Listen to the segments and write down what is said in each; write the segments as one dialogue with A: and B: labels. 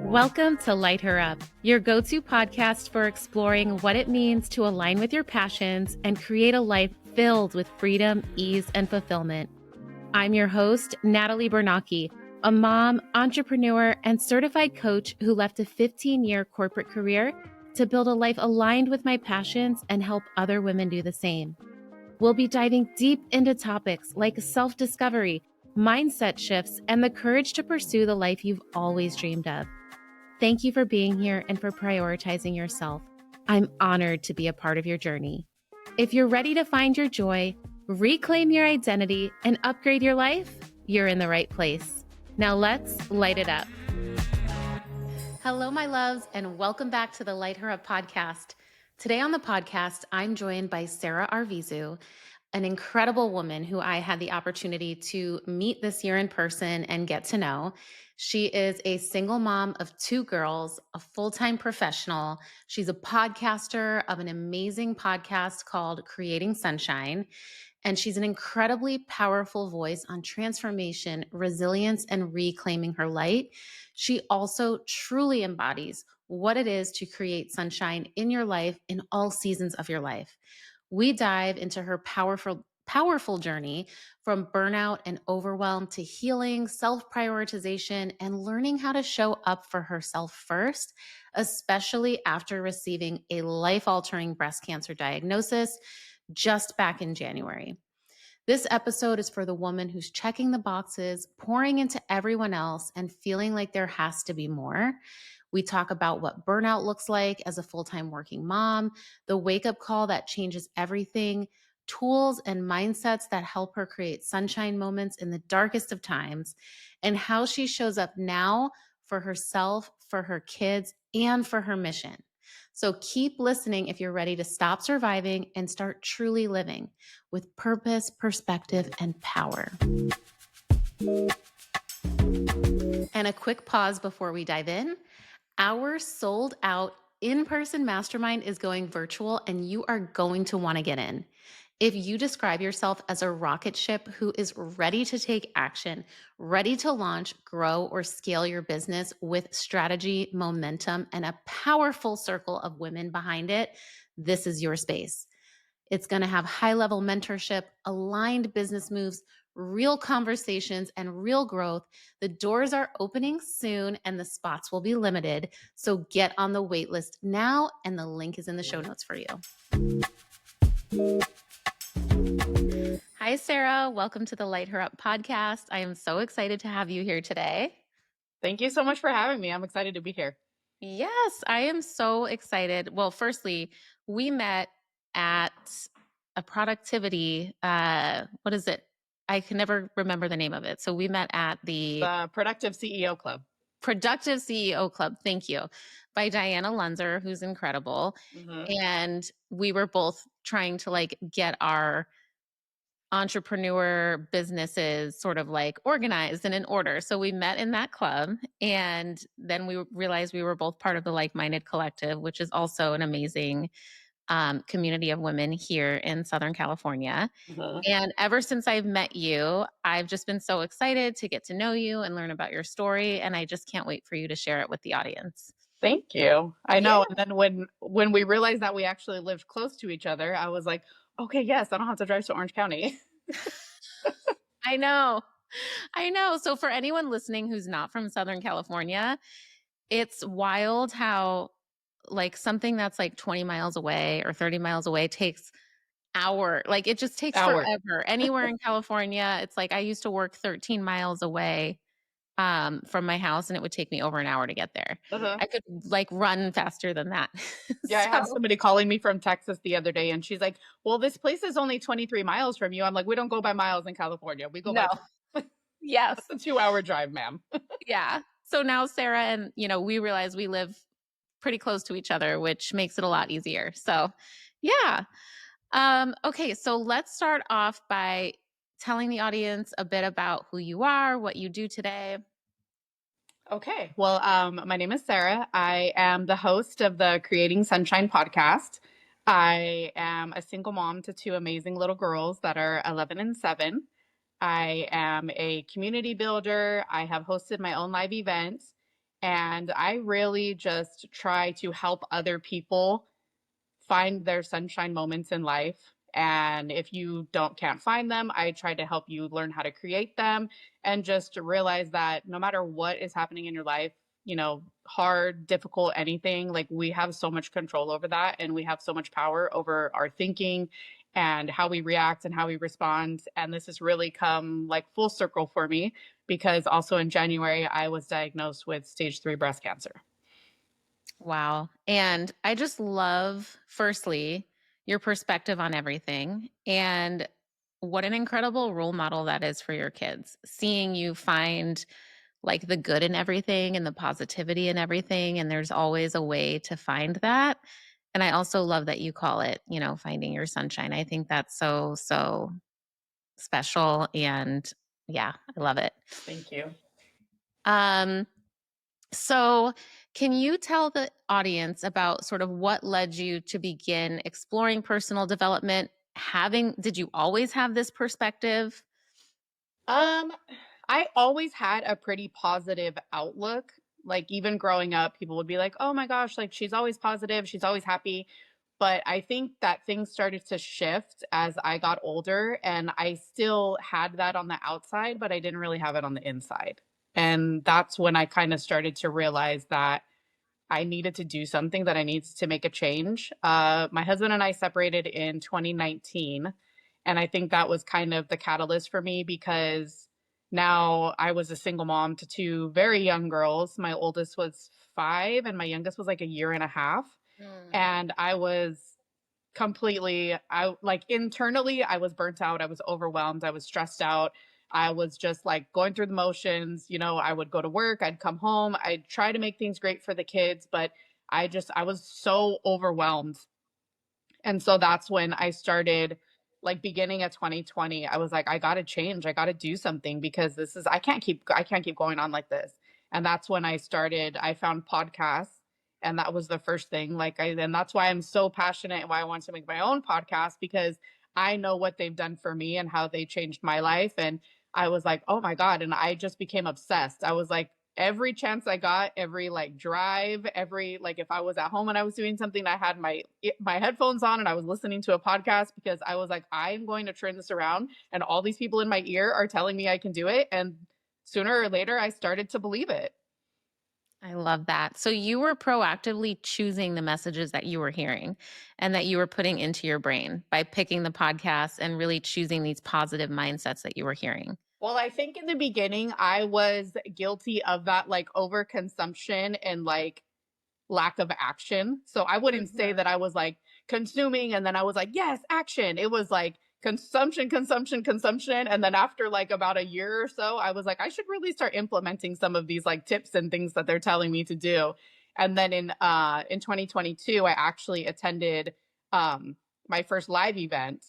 A: Welcome to Light Her Up, your go-to podcast for exploring what it means to align with your passions and create a life filled with freedom, ease, and fulfillment. I'm your host, Natalie Bernacchi, a mom, entrepreneur, and certified coach who left a 15-year corporate career to build a life aligned with my passions and help other women do the same. We'll be diving deep into topics like self-discovery, mindset shifts, and the courage to pursue the life you've always dreamed of. Thank you for being here and for prioritizing yourself. I'm honored to be a part of your journey. If you're ready to find your joy, reclaim your identity, and upgrade your life, you're in the right place. Now let's light it up. Hello, my loves, and welcome back to the Light Her Up podcast. Today on the podcast, I'm joined by Sarah Arvizu, an incredible woman who I had the opportunity to meet this year in person and get to know. She is a single mom of 2 girls, a full-time professional. She's a podcaster of an amazing podcast called Creating Sunshine. And she's an incredibly powerful voice on transformation, resilience, and reclaiming her light. She also truly embodies what it is to create sunshine in your life in all seasons of your life. We dive into her powerful journey from burnout and overwhelm to healing, self-prioritization, and learning how to show up for herself first, especially after receiving a life-altering breast cancer diagnosis just back in January. This episode is for the woman who's checking the boxes, pouring into everyone else, and feeling like there has to be more. We talk about what burnout looks like as a full-time working mom, the wake-up call that changes everything, tools and mindsets that help her create sunshine moments in the darkest of times, and how she shows up now for herself, for her kids, and for her mission. So keep listening if you're ready to stop surviving and start truly living with purpose, perspective, and power. And a quick pause before we dive in. Our sold out in-person mastermind is going virtual and you are going to want to get in. If you describe yourself as a rocket ship who is ready to take action, ready to launch, grow, or scale your business with strategy, momentum, and a powerful circle of women behind it, this is your space. It's going to have high-level mentorship, aligned business moves, real conversations, and real growth. The doors are opening soon and the spots will be limited. So get on the wait list now, and the link is in the show notes for you. Hi, Sarah. Welcome to the Light Her Up podcast. I am so excited to have you here today.
B: Thank you so much for having me. I'm excited to be here.
A: Yes, I am so excited. Well, firstly, we met at a productivity, what is it? I can never remember the name of it. So we met at
B: The Productive CEO Club.
A: Productive CEO Club. Thank you. By Diana Lunzer, who's incredible.
B: Mm-hmm.
A: And we were both trying to get our entrepreneur businesses sort of organized and in order. So we met in that club, and then we realized we were both part of the Like-Minded Collective, which is also an amazing community of women here in Southern California.
B: Mm-hmm.
A: And ever since I've met you, I've just been so excited to get to know you and learn about your story. And I just can't wait for you to share it with the audience.
B: Thank you. I know. Yeah. And then when we realized that we actually lived close to each other, I was like, okay, yes, I don't have to drive to Orange County.
A: I know. So for anyone listening who's not from Southern California, it's wild how something that's 20 miles away or 30 miles away takes hour. It just takes forever. Anywhere in California, it's I used to work 13 miles away from my house, and it would take me over an hour to get there.
B: Uh-huh.
A: I could run faster than that.
B: Yeah, I had somebody calling me from Texas the other day, and she's like, well, this place is only 23 miles from you. I'm like, we don't go by miles in California. We go by
A: Yes.
B: It's a 2-hour drive, ma'am.
A: Yeah. So now Sarah and, we realize we live pretty close to each other, which makes it a lot easier. So yeah. Okay. So let's start off by telling the audience a bit about who you are, what you do today.
B: Okay. Well, my name is Sarah. I am the host of the Creating Sunshine podcast. I am a single mom to 2 amazing little girls that are 11 and 7. I am a community builder. I have hosted my own live events, and I really just try to help other people find their sunshine moments in life. And if you can't find them, I try to help you learn how to create them, and just to realize that no matter what is happening in your life, hard, difficult, anything, like, we have so much control over that, and we have so much power over our thinking and how we react and how we respond. And this has really come like full circle for me, because also in January I was diagnosed with stage 3 breast cancer.
A: Wow. And I just love, firstly, your perspective on everything and what an incredible role model that is for your kids. Seeing you find like the good in everything and the positivity in everything. And there's always a way to find that. And I also love that you call it, finding your sunshine. I think that's so, so special. And yeah, I love it.
B: Thank you.
A: Um, so, can you tell the audience about sort of what led you to begin exploring personal development? Did you always have this perspective?
B: Um, I always had a pretty positive outlook. Like, even growing up, people would be like, "Oh my gosh, like, she's always positive, she's always happy." But I think that things started to shift as I got older, and I still had that on the outside, but I didn't really have it on the inside. And that's when I kind of started to realize that I needed to do something, that I needed to make a change. My husband and I separated in 2019. And I think that was kind of the catalyst for me, because now I was a single mom to two very young girls. My oldest was 5 and my youngest was like a year and a half.
A: Mm.
B: And I was internally, I was burnt out. I was overwhelmed. I was stressed out. I was just like going through the motions. I would go to work, I'd come home, I'd try to make things great for the kids, but I was so overwhelmed. And so that's when I started, like, beginning of 2020, I was like, I got to change. I got to do something, because I can't keep going on like this. And that's when I found podcasts, and that was the first thing. And that's why I'm so passionate and why I want to make my own podcast, because I know what they've done for me and how they changed my life. And I was like, oh my God. And I just became obsessed. I was like, every chance I got, every like drive, every like, if I was at home and I was doing something, I had my headphones on and I was listening to a podcast, because I was like, I'm going to turn this around, and all these people in my ear are telling me I can do it. And sooner or later I started to believe it.
A: I love that. So you were proactively choosing the messages that you were hearing and that you were putting into your brain by picking the podcast and really choosing these positive mindsets that you were hearing.
B: Well, I think in the beginning I was guilty of that, like, overconsumption and like lack of action. So I wouldn't say that I was like consuming and then I was like, yes, action. It was like consumption, consumption, consumption. And then after like about a year or so, I was like, I should really start implementing some of these like tips and things that they're telling me to do. And then in 2022, I actually attended my first live event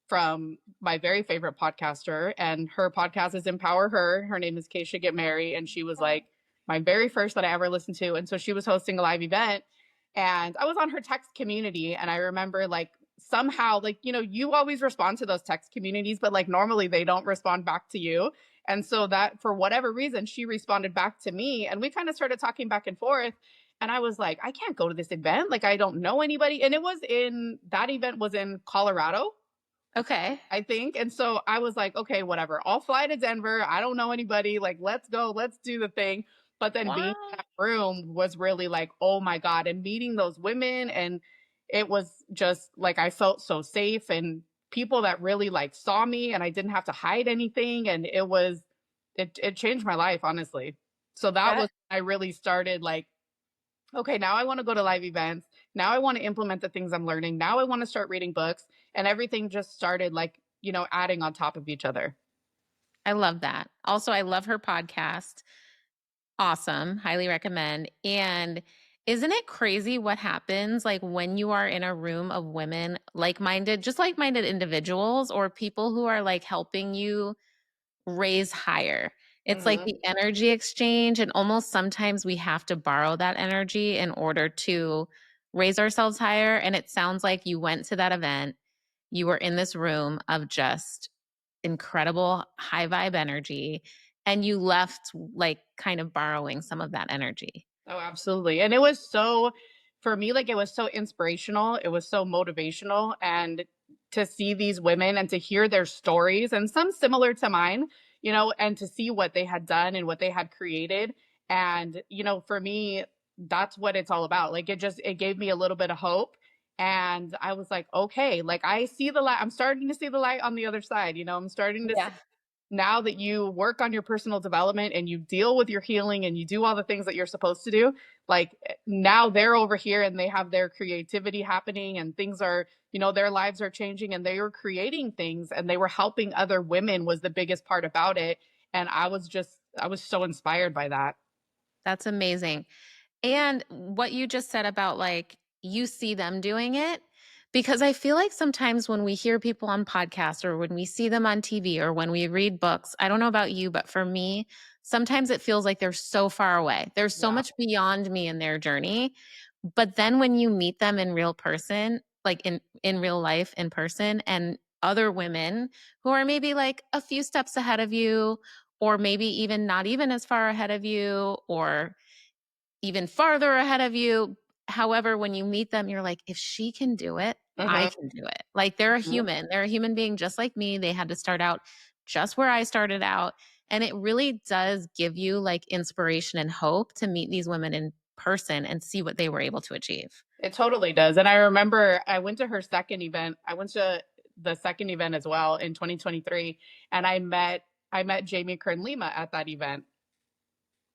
B: from my very favorite podcaster, and her podcast is Empower Her. Her name is Keisha Get Mary, and she was like my very first that I ever listened to. And so she was hosting a live event, and I was on her text community, and I remember like somehow, like, you always respond to those text communities, but like normally they don't respond back to you. And so that, for whatever reason, she responded back to me, and we kind of started talking back and forth. And I was like, I can't go to this event. Like, I don't know anybody. And that event was in Colorado,
A: Okay.
B: I think. And so I was like, okay, whatever. I'll fly to Denver. I don't know anybody. Like, let's go. Let's do the thing. But then being in
A: Wow.
B: that room was really like, oh my God. And meeting those women. And it was just like, I felt so safe, and people that really like saw me, and I didn't have to hide anything. And it changed my life, honestly. So that
A: That
B: was, I really started like, okay, now I want to go to live events. Now I want to implement the things I'm learning. Now I want to start reading books. And everything just started like, adding on top of each other.
A: I love that. Also, I love her podcast. Awesome. Highly recommend. And isn't it crazy what happens like when you are in a room of women, just like minded individuals, or people who are like helping you raise higher? It's like
B: Hmm.
A: the energy exchange. And almost sometimes we have to borrow that energy in order to raise ourselves higher. And it sounds like you went to that event, you were in this room of just incredible high vibe energy, and you left like kind of borrowing some of that energy.
B: Oh, absolutely. And it was so, for me, like it was so inspirational. It was so motivational. And to see these women and to hear their stories and some similar to mine, and to see what they had done and what they had created. And, for me, that's what it's all about. Like it gave me a little bit of hope. And I was like, okay, like I see the light. I'm starting to see the light on the other side. I'm starting to see
A: Yeah.
B: now that you work on your personal development and you deal with your healing and you do all the things that you're supposed to do, like now they're over here and they have their creativity happening and things are, their lives are changing and they were creating things and they were helping other women was the biggest part about it. And I was so inspired by that.
A: That's amazing. And what you just said about like you see them doing it, because I feel like sometimes when we hear people on podcasts or when we see them on TV or when we read books, I don't know about you, but for me, sometimes it feels like they're so far away. They're so
B: Yeah.
A: much beyond me in their journey. But then when you meet them in real person, like in real life in person, and other women who are maybe like a few steps ahead of you, or maybe even not even as far ahead of you, or even farther ahead of you. However, when you meet them, you're like, if she can do it, I
B: Hmm.
A: can do it. Like they're a human. They're a human being just like me. They had to start out just where I started out. And it really does give you like inspiration and hope to meet these women in person and see what they were able to achieve.
B: It totally does. And I remember I went to her second event. I went to the second event as well in 2023 and I met Jamie Kern Lima at that event.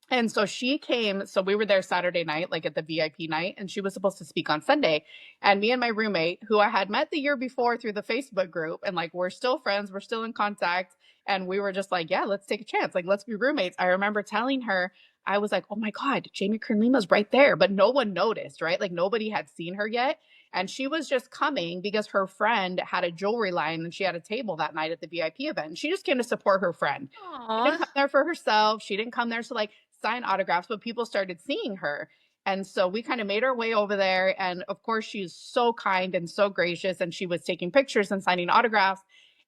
B: And so she came, so we were there Saturday night, like at the VIP night, and she was supposed to speak on Sunday. And me and my roommate, who I had met the year before through the Facebook group, and like we're still friends, we're still in contact. And we were just like, yeah, let's take a chance. Like, let's be roommates. I remember telling her, I was like, oh my God, Jamie Kern Lima's right there. But no one noticed, right? Like nobody had seen her yet. And she was just coming because her friend had a jewelry line and she had a table that night at the VIP event. And she just came to support her friend. She didn't
A: Aw.
B: come there for herself. She didn't come there to like sign autographs, but people started seeing her. And so we kind of made our way over there. And of course, she's so kind and so gracious. And she was taking pictures and signing autographs.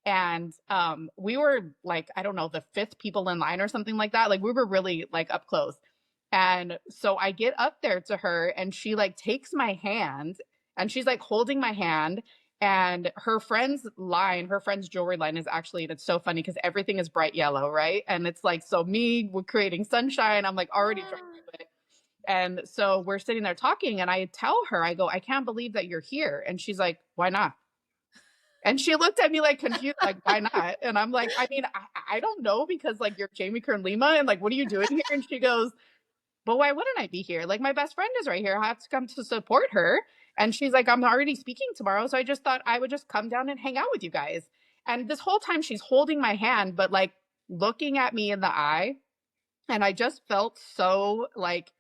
B: And we were like, I don't know, the fifth people in line or something like that. Like we were really like up close. And so I get up there to her and she like takes my hand and she's like holding my hand. And her friend's jewelry line is actually, it's so funny because everything is bright yellow, right? And it's like, so me, we're creating sunshine. I'm like already trying to do it. And so we're sitting there talking, and I tell her, I go, I can't believe that you're here. And she's like, why not? And she looked at me like confused, like, why not? And I'm like, I mean, I don't know because like you're Jamie Kern Lima and like, what are you doing here? And she goes, but why wouldn't I be here? Like my best friend is right here. I have to come to support her. And she's like, I'm already speaking tomorrow. So I just thought I would just come down and hang out with you guys. And this whole time she's holding my hand, but like looking at me in the eye. And I just felt so like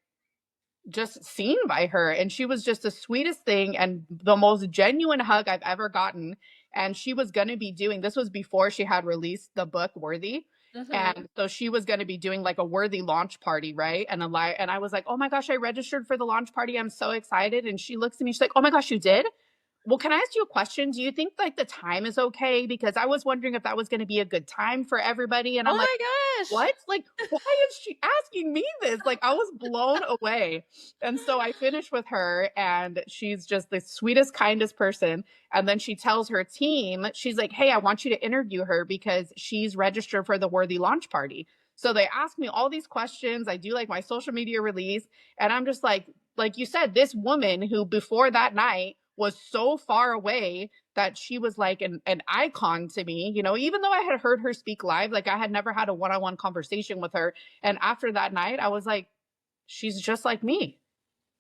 B: just seen by her. And she was just the sweetest thing and the most genuine hug I've ever gotten. And she was going to be doing this was before she had released the book Worthy.
A: Mhm.
B: And so she was going to be doing like a worthy launch party, right? And I was like, oh my gosh, I registered for the launch party. I'm so excited. And she looks at me, she's like, oh my gosh, you did? Well, can I ask you a question? Do you think like the time is okay? Because I was wondering if that was going to be a good time for everybody. And
A: Oh
B: I'm like,
A: my gosh.
B: what? Like, why is she asking me this? Like, I was blown away. And so I finished with her, and she's just the sweetest, kindest person. And then she tells her team, she's like, hey, I want you to interview her because she's registered for the Worthy launch party. So they ask me all these questions. I do like my social media release. And I'm just like you said, this woman who before that night was so far away that she was like an icon to me, even though I had heard her speak live, like I had never had a one-on-one conversation with her. And after that night, I was like, she's just like me.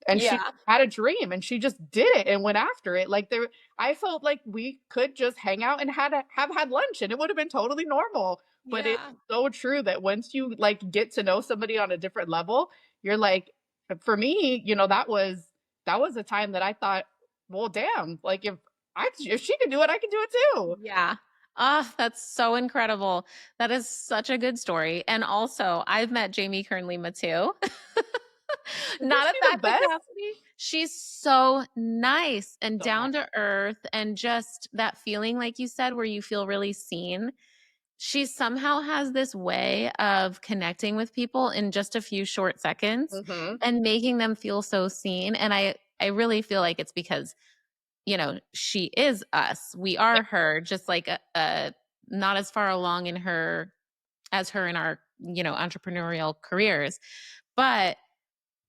B: And she
A: Yeah.
B: had a dream and she just did it and went after it. Like I felt like we could just hang out and have had lunch and it would have been totally normal. But it's
A: Yeah.
B: so true that once you like get to know somebody on a different level, you're like, for me, that was a time that I thought, well, damn, like if she can do it, I can do it too.
A: Yeah. Ah, that's so incredible. That is such a good story. And also, I've met Jamie Kern Lima too.
B: Isn't
A: Not at
B: she the
A: that
B: best?
A: capacity. She's so nice and
B: So nice.
A: down to earth and just that feeling, like you said, where you feel really seen. she somehow has this way of connecting with people in just a few short seconds
B: Mm-hmm.
A: and making them feel so seen. And I really feel like it's because, she is us. We
B: Yeah.
A: are her, just like not as far along in her as her in our, entrepreneurial careers. But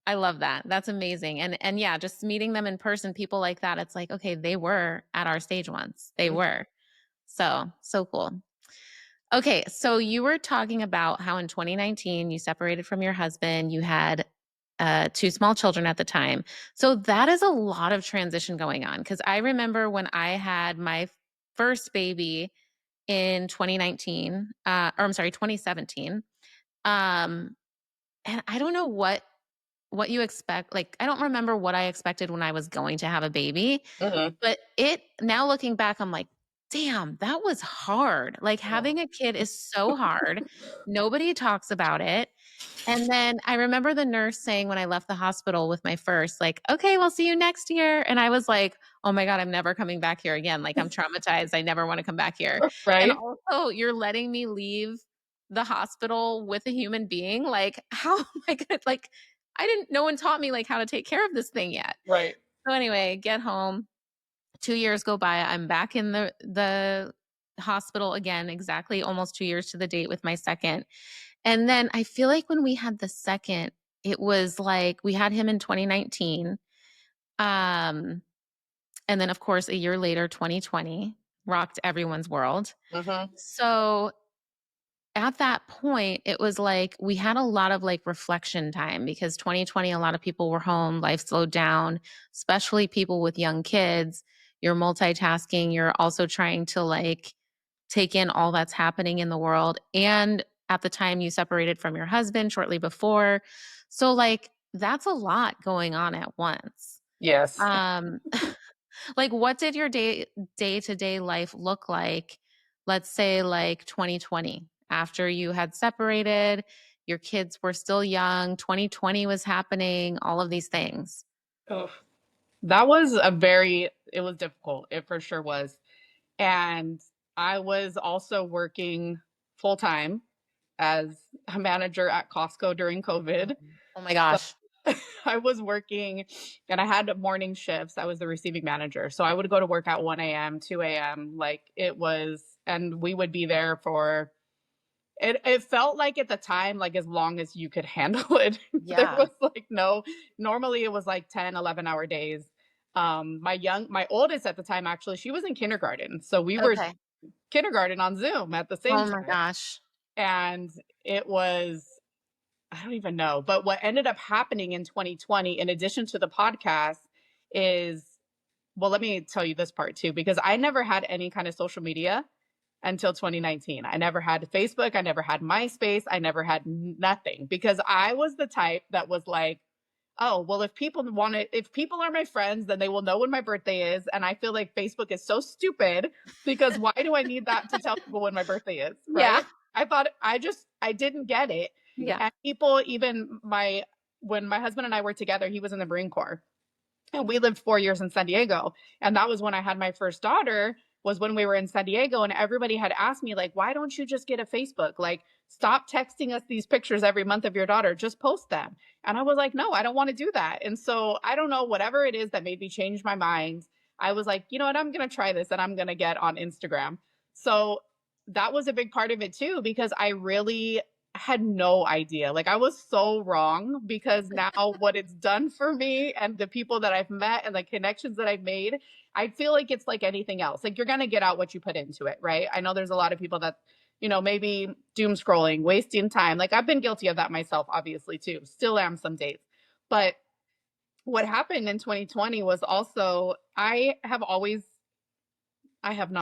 A: I love that. That's amazing. And yeah, just meeting them in person, people like that, it's like, okay, they were at our stage once. They
B: Mhm.
A: were. So cool. Okay, so you were talking about how in 2019 you separated from your husband. You had two small children at the time. So that is a lot of transition going on. Because I remember when I had my first baby in 2019, or I'm sorry, 2017. And I don't know what you expect. Like, I don't remember what I expected when I was going to have a baby,
B: Mhm.
A: but now looking back, I'm like, damn, that was hard. Like,
B: Oh.
A: having a kid is so hard. Nobody talks about it. And then I remember the nurse saying when I left the hospital with my first, like, okay, we'll see you next year. And I was like, oh my God, I'm never coming back here again. Like, I'm traumatized. I never want to come back here. And
B: Right?
A: also, you're letting me leave the hospital with a human being. Like, how am I gonna, like, no one taught me like how to take care of this thing yet.
B: Right.
A: So anyway, get home. 2 years go by. I'm back in the hospital again, exactly almost 2 years to the date with my second. And then I feel like when we had the second, it was like we had him in 2019. Um, and then of course a year later, 2020 rocked everyone's world.
B: Mm-hmm.
A: So at that point, it was like we had a lot of like reflection time because 2020, a lot of people were home, life slowed down, especially people with young kids. You're multitasking, you're also trying to like take in all that's happening in the world. And at the time, you separated from your husband shortly before. So, like, that's a lot going on at once.
B: Yes.
A: Um, like, what did your day-to-day life look like, let's say like 2020, after you had separated, your kids were still young, 2020 was happening, all of these things?
B: Oh. It was difficult. It for sure was. And I was also working full time as a manager at Costco during COVID.
A: Oh my gosh.
B: I was working and I had morning shifts. I was the receiving manager. So I would go to work at 1 a.m., 2 a.m. And we would be there for it felt like at the time, like as long as you could handle it. There
A: Yeah.
B: was like normally it was like 10, 11-hour days. My oldest at the time, actually, she was in kindergarten. So we were
A: Okay.
B: kindergarten on Zoom at the same
A: Oh my
B: time.
A: gosh.
B: And it was, I don't even know. But what ended up happening in 2020, in addition to the podcast, is well, let me tell you this part too, because I never had any kind of social media until 2019. I never had Facebook. I never had MySpace. I never had nothing because I was the type that was like, oh, well, if people are my friends, then they will know when my birthday is. And I feel like Facebook is so stupid because why do I need that to tell people when my birthday is?
A: Yeah.
B: Right. I didn't get it.
A: Yeah.
B: And people, when my husband and I were together, he was in the Marine Corps and we lived 4 years in San Diego. And that was when I had my first daughter, was when we were in San Diego. And everybody had asked me, like, why don't you just get a Facebook? Like, stop texting us these pictures every month of your daughter. Just post them. And I was like, no, I don't want to do that. And so I don't know, whatever it is that made me change my mind. I was like, you know what, I'm going to try this and I'm going to get on Instagram. So that was a big part of it too, because I really had no idea. Like I was so wrong because now what it's done for me and the people that I've met and the connections that I've made, I feel like it's like anything else. Like you're going to get out what you put into it, right? I know there's a lot of people that, maybe doom scrolling, wasting time. Like I've been guilty of that myself, obviously, too. Still am some days. But what happened in 2020 was also, I have not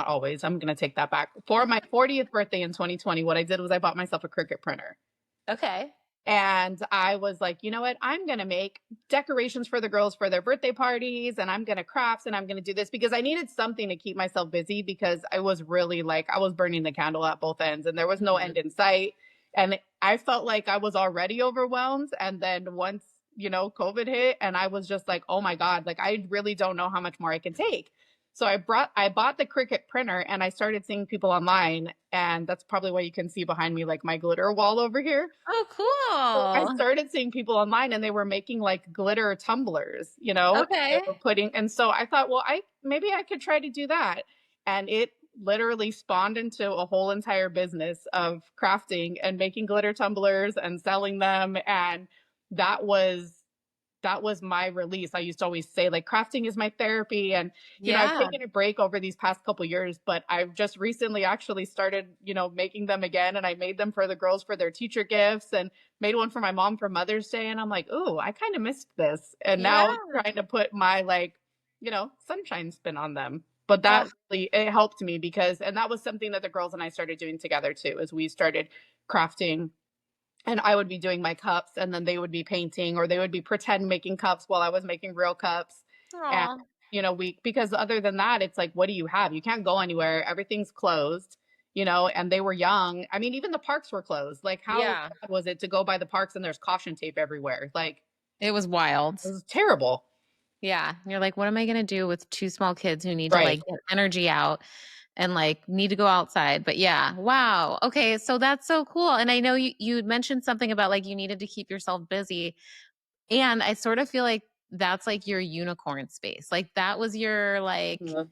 B: always, I'm going to take that back. For my 40th birthday in 2020, what I did was I bought myself a Cricut printer.
A: Okay.
B: And I was like, you know what? I'm going to make decorations for the girls for their birthday parties and I'm going to crafts and I'm going to do this because I needed something to keep myself busy because I was really like, I was burning the candle at both ends and there was no end in sight. And I felt like I was already overwhelmed. And then once, COVID hit and I was just like, oh my God, like I really don't know how much more I can take. So I bought the Cricut printer and I started seeing people online, and that's probably why you can see behind me like my glitter wall over here.
A: Oh,
B: So I
A: cool.
B: started seeing people online and they were making like glitter tumblers, you know, they
A: Okay.
B: were putting, and so I thought, well, maybe I could try to do that. And it literally spawned into a whole entire business of crafting and making glitter tumblers and selling them. And that was that was my release. I used to always say like crafting is my therapy. And, I've
A: Yeah.
B: taken a break over these past couple years, but I've just recently actually started, making them again. And I made them for the girls for their teacher gifts and made one for my mom for Mother's Day. And I'm like, oh, I kind of missed this. And
A: Yeah.
B: now trying to put my like, sunshine spin on them. But
A: Oh,
B: that really, it helped me because, and that was something that the girls and I started doing together too, as we started crafting, and I would be doing my cups and then they would be painting, or they would be pretend making cups while I was making real cups. And,
A: aw.
B: because other than that, it's like, what do you have? You can't go anywhere. Everything's closed, and they were young. I mean, even the parks were closed. Like, how
A: Yeah.
B: bad was it to go by the parks and there's caution tape everywhere? Like,
A: It was wild.
B: it was terrible.
A: Yeah. You're like, what am I going to do with two small kids who need to
B: Right.
A: like get energy out and like need to go outside? But yeah, wow. Okay. So that's so cool. And I know you mentioned something about like you needed to keep yourself busy. And I sort of feel like that's like your unicorn space. Like that was your
B: Mhm.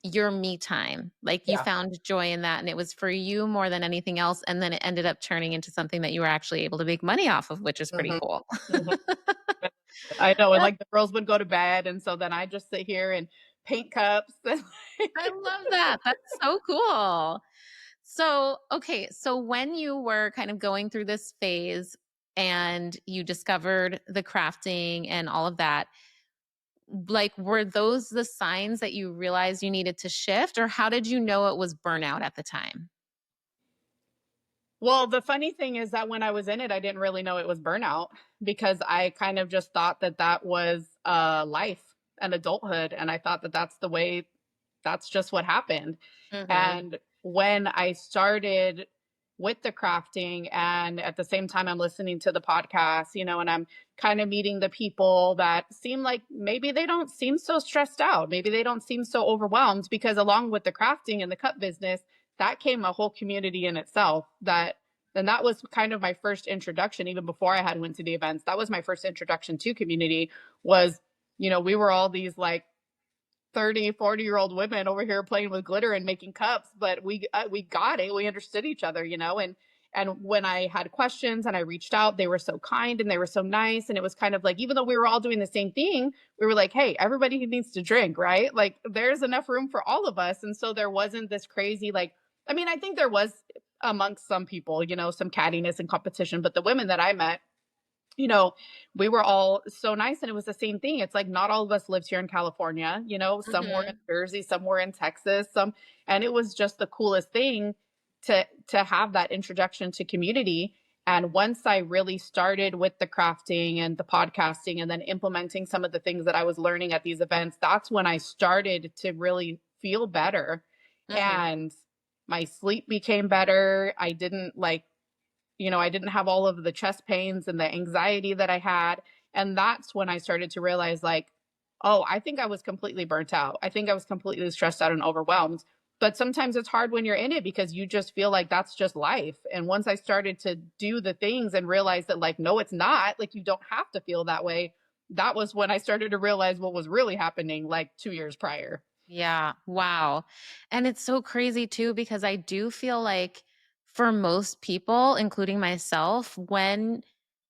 A: your me time. Like you
B: Yeah.
A: found joy in that and it was for you more than anything else. And then it ended up turning into something that you were actually able to make money off of, which is pretty
B: Mhm.
A: cool.
B: Mhm. I know. And like the girls would go to bed. And so then I just sit here and paint cups.
A: I love that. That's so cool. So, okay, so when you were kind of going through this phase and you discovered the crafting and all of that, like were those the signs that you realized you needed to shift, or how did you know it was burnout at the time?
B: Well, the funny thing is that when I was in it, I didn't really know it was burnout because I kind of just thought that that was life and adulthood. And I thought that that's the way, that's just what happened.
A: Mhm.
B: And when I started with the crafting, and at the same time, I'm listening to the podcast, and I'm kind of meeting the people that seem like maybe they don't seem so stressed out. Maybe they don't seem so overwhelmed, because along with the crafting and the cup business, that came a whole community in itself. And that was kind of my first introduction, even before I had went to the events. That was my first introduction to community. Was, we were all these like 30, 40-year-old women over here playing with glitter and making cups, but we got it. We understood each other, and when I had questions and I reached out, they were so kind and they were so nice. And it was kind of like, even though we were all doing the same thing, we were like, hey, everybody needs to drink, right? Like there's enough room for all of us. And so there wasn't this crazy, like, I mean, I think there was amongst some people, some cattiness and competition, but the women that I met, you know, we were all so nice. And it was the same thing. It's like not all of us lives here in California, some were in
A: Mhm.
B: Jersey, some were in Texas, and it was just the coolest thing to have that introduction to community. And once I really started with the crafting and the podcasting and then implementing some of the things that I was learning at these events, that's when I started to really feel better.
A: Mhm.
B: And my sleep became better. I didn't have all of the chest pains and the anxiety that I had. And that's when I started to realize, like, oh, I think I was completely burnt out. I think I was completely stressed out and overwhelmed. But sometimes it's hard when you're in it because you just feel like that's just life. And once I started to do the things and realize that, like, no, it's not, like, you don't have to feel that way. That was when I started to realize what was really happening like 2 years prior.
A: Yeah. Wow. And it's so crazy too, because I do feel like for most people, including myself, when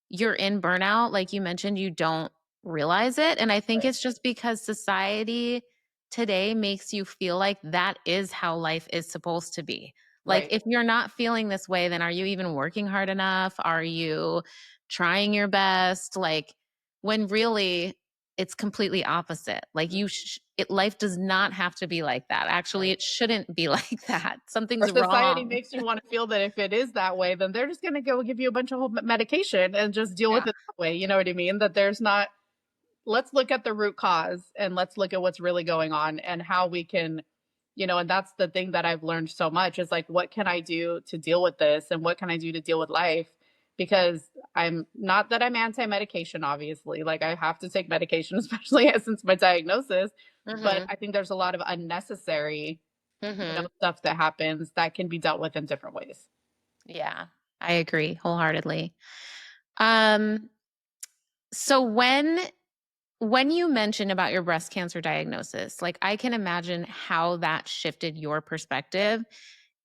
A: you're in burnout, like you mentioned, you don't realize it. And I think
B: Right.
A: it's just because society today makes you feel like that is how life is supposed to be. Like,
B: Right.
A: if you're not feeling this way, then are you even working hard enough? Are you trying your best? Like, when really it's completely opposite. Like, life does not have to be like that. Actually,
B: Right.
A: it shouldn't be like that.
B: Or
A: Something's
B: society
A: wrong.
B: makes you want to feel that if it is that way, then they're just going to go give you a bunch of medication and just deal with
A: Yeah.
B: it that way. You know what I mean? That there's not, let's look at the root cause and let's look at what's really going on and how we can, and that's the thing that I've learned so much is like, what can I do to deal with this? And what can I do to deal with life? Because I'm not that I'm anti-medication, obviously. Like I have to take medication, especially since my diagnosis. But
A: Mm-hmm.
B: I think there's a lot of unnecessary,
A: Mm-hmm.
B: stuff that happens that can be dealt with in different ways.
A: Yeah, I agree wholeheartedly. Um, so when you mentioned about your breast cancer diagnosis, like I can imagine how that shifted your perspective.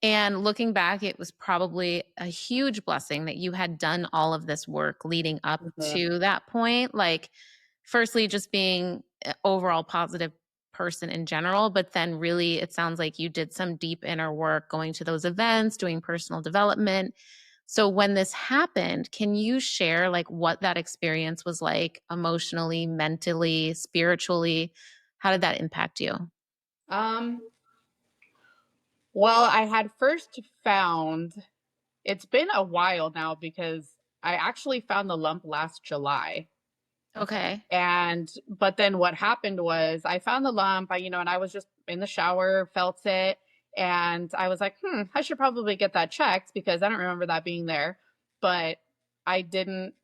A: And looking back, it was probably a huge blessing that you had done all of this work leading up
B: Mhm.
A: to that point. Like, firstly, just being an overall positive person in general, but then really, it sounds like you did some deep inner work going to those events, doing personal development. So when this happened, can you share like what that experience was like emotionally, mentally, spiritually? How did that impact you?
B: Um, well, I had first found it's been a while now because I actually found the lump last July.
A: Okay.
B: And but then what happened was I found the lump, and I was just in the shower, felt it, and I was like, I should probably get that checked because I don't remember that being there. But I didn't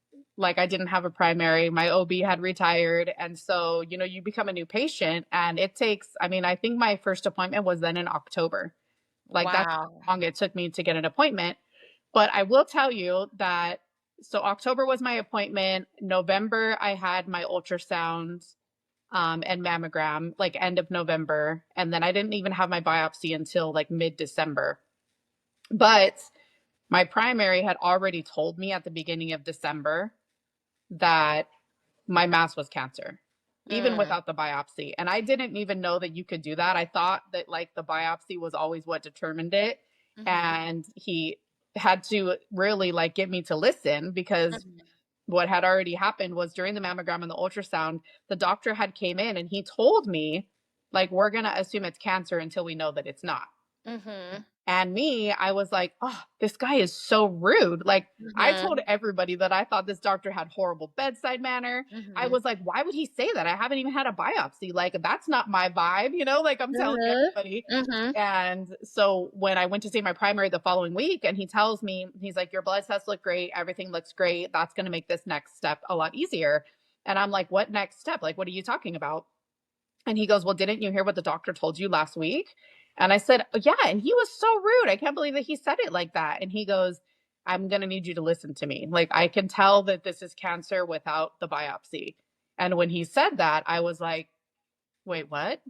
B: I didn't have a primary. My OB had retired. And so, you become a new patient and it takes, I think my first appointment was then in October. Like that's
A: Wow.
B: how long it took me to get an appointment. But I will tell you that so October was my appointment. November, I had my ultrasound and mammogram, like end of November. And then I didn't even have my biopsy until like mid December. But my primary had already told me at the beginning of December that my mass was cancer, even
A: Mm,
B: without the biopsy. And I didn't even know that you could do that. I thought that like the biopsy was always what determined it.
A: mhm,
B: And he had to really like get me to listen because
A: mhm,
B: what had already happened was during the mammogram and the ultrasound, the doctor had came in and he told me like we're going to assume it's cancer until we know that it's not.
A: mhm,
B: And me, I was like, oh, this guy is so rude. Like, I told
A: mhm,
B: everybody that I thought this doctor had horrible bedside manner. I
A: mhm,
B: was like, why would he say that? I haven't even had a biopsy. Like, that's not my vibe, like I'm telling
A: mhm,
B: everybody.
A: mhm,
B: And so when I went to see my primary the following week, and he tells me, he's like, your blood tests look great. Everything looks great. That's going to make this next step a lot easier. And I'm like, what next step? Like, what are you talking about? And he goes, well, didn't you hear what the doctor told you last week? And I said, oh, yeah. And he was so rude. I can't believe that he said it like that. And he goes, I'm going to need you to listen to me. Like, I can tell that this is cancer without the biopsy. And when he said that, I was like, wait, what?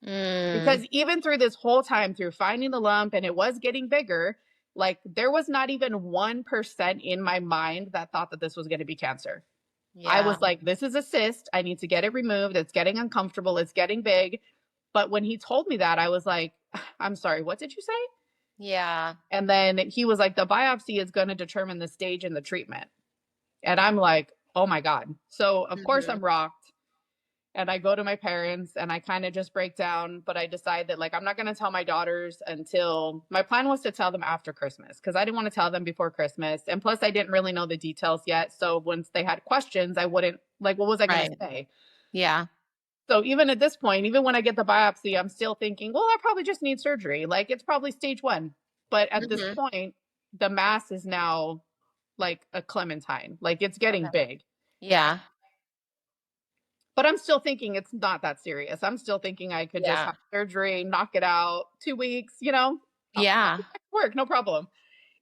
A: mm,
B: Because even through this whole time, through finding the lump and it was getting bigger, like, there was not even 1% in my mind that thought that this was going to be cancer. I
A: yeah,
B: was like, this is a cyst. I need to get it removed. It's getting uncomfortable. It's getting big. But when he told me that, I was like, I'm sorry, what did you say?
A: yeah,
B: And then he was like, the biopsy is going to determine the stage and the treatment. And I'm like, oh my God. So, of course,
A: mhm,
B: I'm rocked. And I go to my parents and I kind of just break down. But I decide that, like, I'm not going to tell my daughters until my plan was to tell them after Christmas because I didn't want to tell them before Christmas. And plus, I didn't really know the details yet. So, once they had questions, I wouldn't, like, what was I going to
A: right,
B: say?
A: yeah,
B: So even at this point, even when I get the biopsy, I'm still thinking, well, I probably just need surgery. Like it's probably stage one. But at this
A: mhm,
B: point, the mass is now like a clementine. Like it's getting
A: okay,
B: big.
A: yeah,
B: But I'm still thinking it's not that serious. I'm still thinking I could just
A: yeah,
B: have surgery, knock it out, 2 weeks, I'll
A: yeah,
B: be back to work, no problem.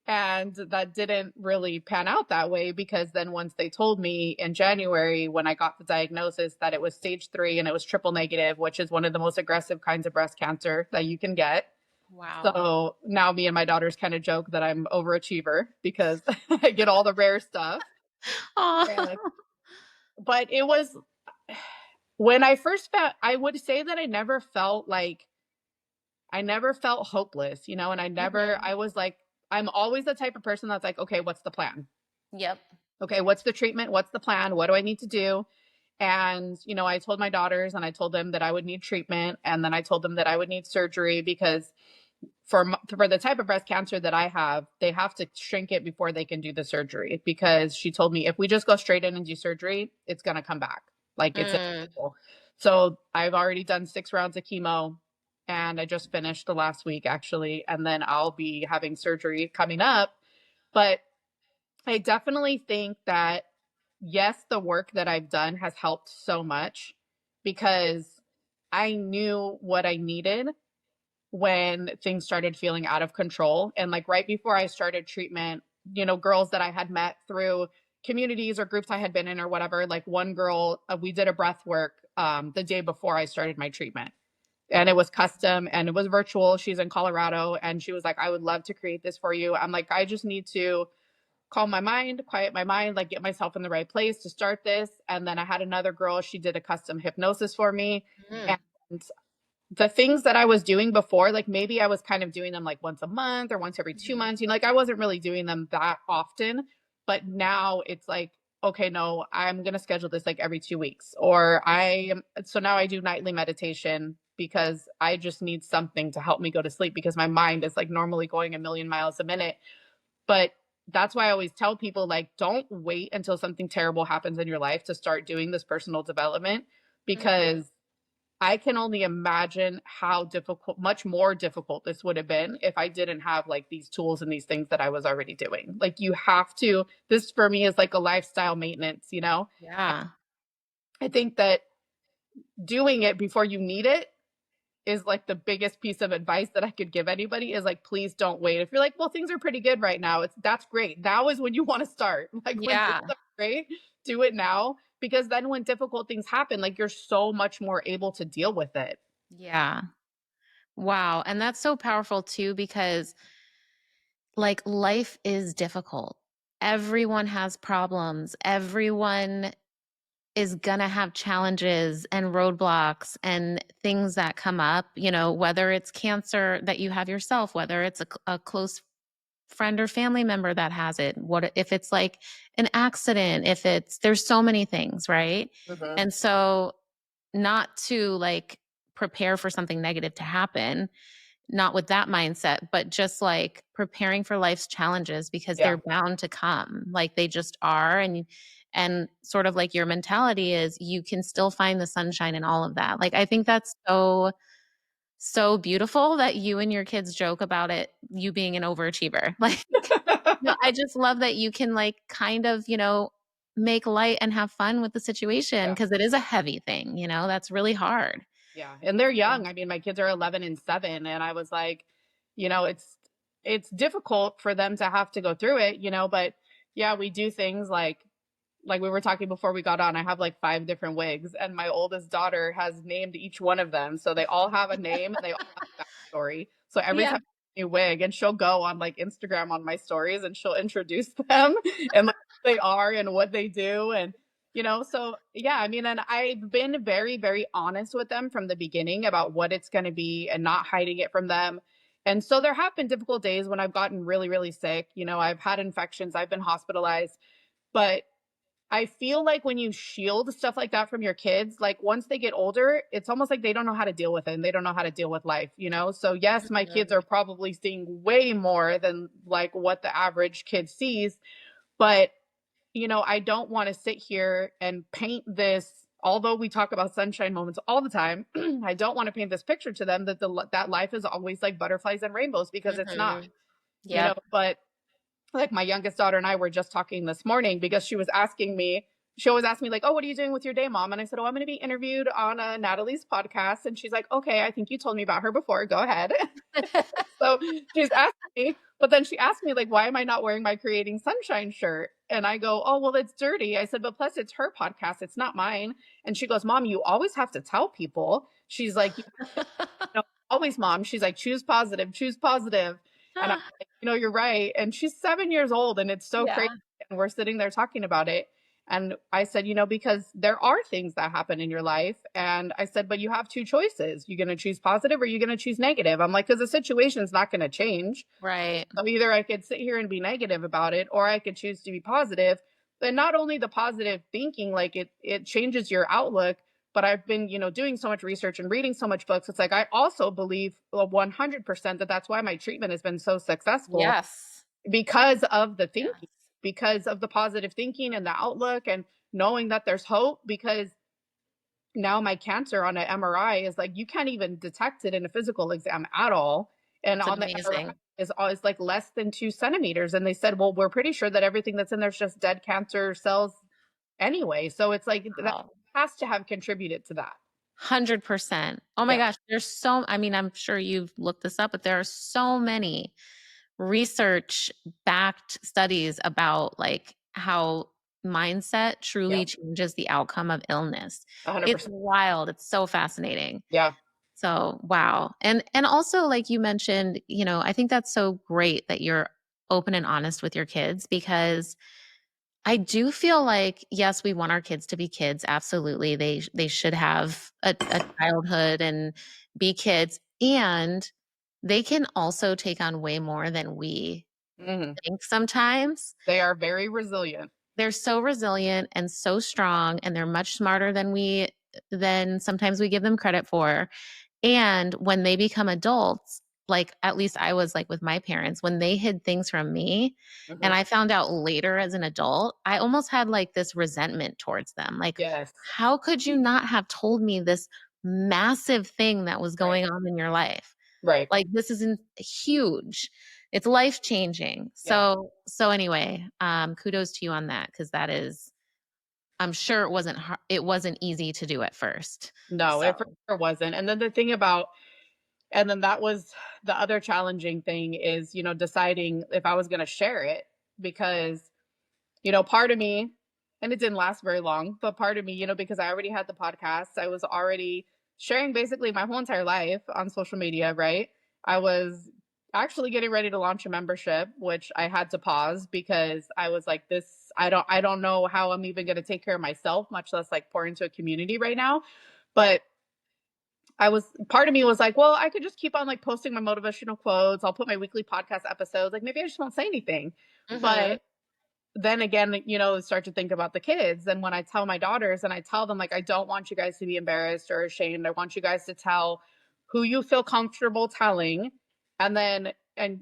B: And that didn't really pan out that way because then once they told me in January when I got the diagnosis that it was stage 3 and it was triple negative, which is one of the most aggressive kinds of breast cancer that you can get.
A: wow.
B: So now me and my daughters kind of joke that I'm overachiever because I get all the rare stuff.
A: Oh,
B: And, but it was when I first found, I would say that I never felt hopeless, and
A: mhm,
B: I was like, I'm always the type of person that's like, okay, what's the plan?
A: yep,
B: Okay, what's the treatment? What's the plan? What do I need to do? And, I told my daughters and I told them that I would need treatment. And then I told them that I would need surgery because for the type of breast cancer that I have, they have to shrink it before they can do the surgery because she told me if we just go straight in and do surgery, it's going to come back. Like it's
A: mm,
B: inevitable. So I've already done 6 rounds of chemo and I just finished the last week actually. And then I'll be having surgery coming up. But I definitely think that, yes, the work that I've done has helped so much because I knew what I needed when things started feeling out of control. And like right before I started treatment, girls that I had met through communities or groups I had been in or whatever, like one girl, we did a breath work the day before I started my treatment. And it was custom and it was virtual. She's in Colorado and she was like, I would love to create this for you. I'm like, I just need to calm my mind, quiet my mind, like get myself in the right place to start this. And then I had another girl, she did a custom hypnosis for me.
C: Mm.
B: And the things that I was doing before, like maybe I was kind of doing them like once a month or once every 2 months, like I wasn't really doing them that often. But now it's like, okay, no, I'm going to schedule this like every 2 weeks. So now I do nightly meditation because I just need something to help me go to sleep because my mind is like normally going a million miles a minute. But that's why I always tell people, like, don't wait until something terrible happens in your life to start doing this personal development because I can only imagine how difficult, much more difficult this would have been if I didn't have like these tools and these things that I was already doing. Like, you have to, this for me is like a lifestyle maintenance.
C: Yeah.
B: I think that doing it before you need it is like the biggest piece of advice that I could give anybody is like, please don't wait. If you're like, well, things are pretty good right now, that's great. Now is when you want to start. Like when things
C: Yeah.
B: are great, do it now. Because then when difficult things happen, like you're so much more able to deal with it.
C: Yeah. Wow. And that's so powerful too, because like life is difficult. Everyone has problems. Everyone is going to have challenges and roadblocks and things that come up, whether it's cancer that you have yourself, whether it's a close friend or family member that has it, what if it's like an accident, there's so many things, right?
B: Mhm.
C: And so not to like prepare for something negative to happen, not with that mindset, but just like preparing for life's challenges because
B: Yeah.
C: they're bound to come. Like they just are. And sort of like your mentality is you can still find the sunshine in all of that. Like I think that's so beautiful that you and your kids joke about it, you being an overachiever. Like no, I just love that you can like kind of, make light and have fun with the situation
B: Yeah.
C: because it is a heavy thing, that's really hard.
B: Yeah. And they're young. I mean, my kids are 11 and 7. And I was like, it's difficult for them to have to go through it, but yeah, we do things like we were talking before we got on, I have like 5 different wigs, and my oldest daughter has named each one of them. So they all have a name and they all have a backstory. So every
C: Yeah.
B: time I get a new wig, and she'll go on like Instagram on my stories and she'll introduce them and like who they are and what they do. And so yeah, I mean, and I've been very, very honest with them from the beginning about what it's going to be and not hiding it from them. And so there have been difficult days when I've gotten really, really sick. I've had infections, I've been hospitalized, but I feel like when you shield stuff like that from your kids, like once they get older, it's almost like they don't know how to deal with it and they don't know how to deal with life. So yes, my kids
C: Mhm.
B: are probably seeing way more than like what the average kid sees, but I don't want to sit here and paint this, although we talk about sunshine moments all the time. I don't want to paint this picture to them that life is always like butterflies and rainbows because it's not,
C: Mhm. Yep.
B: but like my youngest daughter and I were just talking this morning because she always asks me like, oh, what are you doing with your day, mom? And I said, oh, I'm going to be interviewed on Natalie's podcast. And she's like, okay, I think you told me about her before. Go ahead. So she's asking me, but then she asked me like, why am I not wearing my Creating Sunshine shirt? And I go, oh, well, it's dirty. I said, but plus it's her podcast. It's not mine. And she goes, mom, you always have to tell people. She's like, no, always, mom. She's like, choose positive, choose positive. And I'm like, you're right. And she's 7 years old and it's so crazy.
C: Yeah.
B: And we're sitting there talking about it. And I said, because there are things that happen in your life. And I said, but you have two choices. You're going to choose positive or you're going to choose negative. I'm like, because the situation's not going to change.
C: Right.
B: So either I could sit here and be negative about it, or I could choose to be positive. But not only the positive thinking, like it changes your outlook, but I've been, doing so much research and reading so much books. It's like I also believe 100% that that's why my treatment has been so successful
C: Yes.
B: because of the thinking,
C: Yes.
B: because of the positive thinking and the outlook and knowing that there's hope. Because now my cancer on an MRI is like you can't even detect it in a physical exam at all. And
C: That's
B: on the MRI,
C: amazing.
B: is like less than 2 centimeters. And they said, well, we're pretty sure that everything that's in there is just dead cancer cells anyway. So it's like that
C: Wow.
B: has to have contributed to that.
C: 100%. Oh my
B: Yeah.
C: gosh, I mean, I'm sure you've looked this up, but there are so many research backed studies about like how mindset truly
B: Yeah.
C: changes the outcome of illness. It's
B: 100%.
C: wild. It's so fascinating.
B: Yeah.
C: So, wow. And also like you mentioned, I think that's so great that you're open and honest with your kids, because I do feel like, yes, we want our kids to be kids. Absolutely. They should have a childhood and be kids. And they can also take on way more than we
B: Hmm.
C: think sometimes.
B: They are very resilient.
C: They're so resilient and so strong, and they're much smarter than sometimes we give them credit for. And when they become adults, like at least I was like with my parents, when they hid things from me and
B: Hmm.
C: I found out later as an adult, I almost had like this resentment towards them. Like,
B: Yes.
C: how could you not have told me this massive thing that was
B: Right.
C: going on in your life?
B: Right.
C: Like, this isn't huge. It's life changing.
B: Yeah.
C: So anyway, kudos to you on that, because that is, I'm sure it wasn't easy to do at first.
B: No,
C: So
B: it for sure wasn't. And then the thing about, and then that was the other challenging thing is, deciding if I was going to share it because, part of me, and it didn't last very long, but part of me, because I already had the podcast, I was already sharing basically my whole entire life on social media, right? I was actually getting ready to launch a membership, which I had to pause because I was like, I don't know how I'm even going to take care of myself, much less like pour into a community right now. But part of me was like, well, I could just keep on like posting my motivational quotes. I'll put my weekly podcast episodes. Like maybe I just won't say anything.
C: mhm.
B: But then again, start to think about the kids. And when I tell my daughters and I tell them, like, I don't want you guys to be embarrassed or ashamed. I want you guys to tell who you feel comfortable telling. And then, as